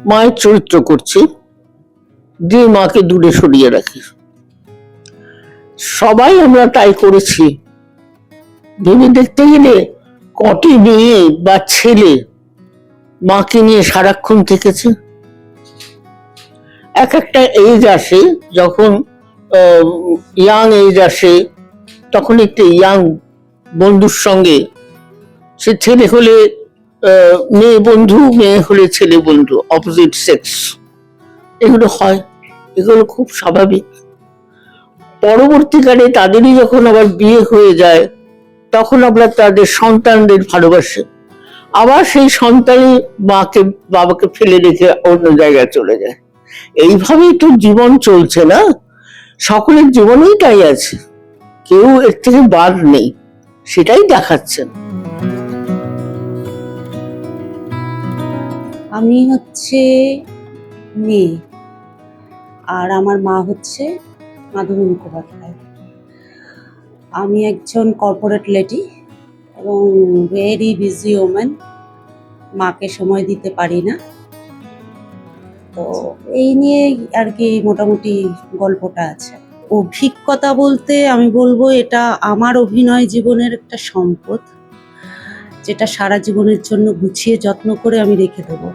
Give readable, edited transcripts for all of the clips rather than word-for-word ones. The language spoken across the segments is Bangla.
মায়ের চরিত্র করছে, দিয়ে মাকে দূরে সরিয়ে রাখে। সবাই আমরা তাই করেছি। ভেবে দেখতে গেলে কটি মেয়ে বা ছেলে মাকে নিয়ে সারাক্ষণ থেকেছে। এক একটা এজ আসে, যখন ইয়াং এজ আসে, তখন একটা ইয়াং বন্ধুর সঙ্গে, সে ছেলে হলে মেয়ে বন্ধু, মেয়ে হলে ছেলে বন্ধু, অপোজিট সেক্স, এগুলো হয়, এগুলো খুব স্বাভাবিক। পরবর্তীকালে তাদেরই যখন আবার বিয়ে হয়ে যায়, তখন আমরা তাদের সন্তানদের ভালোবাসে, আবার সেই সন্তানই মাকে বাবাকে ফেলে রেখে অন্য জায়গায় চলে যায়। এইভাবেই তো জীবন চলছে না, সকলের জীবনেই তাই আছে, কেউ এর থেকে বাদ নেই, সেটাই দেখাচ্ছেন। আমি হচ্ছে মেয়ে, আর আমার মা হচ্ছে মাধবী মুখোপাধ্যায়। আমি একজন কর্পোরেট লেডি এবং ভেরি বিজি ওম্যান, মাকে সময় দিতে পারি না। তো এই নিয়ে আর কি মোটামুটি গল্পটা আছে। অভিজ্ঞতা বলতে আমি বলবো এটা আমার অভিনয় জীবনের একটা সম্পদ, যেটা সারা জীবনের জন্য গুছিয়ে যত্ন করে আমি রেখে দেবো।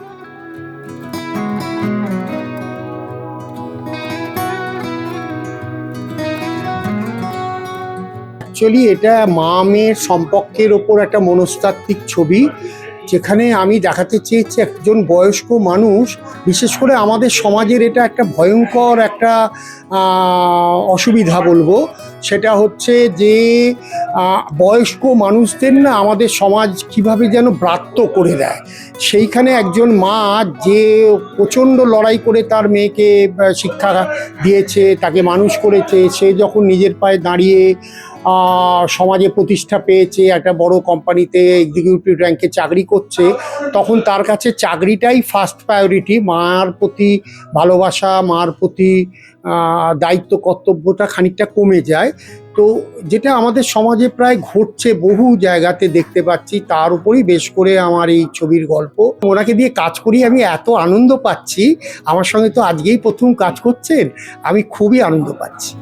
অ্যাকচুয়ালি এটা মা মেয়ের সম্পর্কের ওপর একটা মনস্তাত্ত্বিক ছবি, যেখানে আমি দেখাতে চেয়েছি একজন বয়স্ক মানুষ, বিশেষ করে আমাদের সমাজের এটা একটা ভয়ঙ্কর একটা অসুবিধা বলবো। সেটা হচ্ছে যে বয়স্ক মানুষদের না আমাদের সমাজ কিভাবে যেন ব্রাত্য করে দেয়। সেইখানে একজন মা যে প্রচণ্ড লড়াই করে তার মেয়েকে শিক্ষা দিয়েছে, তাকে মানুষ করেছে, সে যখন নিজের পায়ে দাঁড়িয়ে সমাজে প্রতিষ্ঠা পেয়েছে, একটা বড় কোম্পানিতে এক্সিকিউটিভ র্যাঙ্কে চাকরি করছে, তখন তার কাছে চাকরিটাই ফার্স্ট প্রায়োরিটি। মার প্রতি ভালোবাসা, মার প্রতি দায়িত্ব কর্তব্যটা খানিকটা কমে যায়। তো যেটা আমাদের সমাজে প্রায় ঘটছে, বহু জায়গাতে দেখতে পাচ্ছি, তার উপরই বেশ করে আমার এই ছবির গল্প। ওনাকে দিয়ে কাজ করি আমি এত আনন্দ পাচ্ছি, আমার সঙ্গে তো আজকেই প্রথম কাজ করছেন, আমি খুবই আনন্দ পাচ্ছি।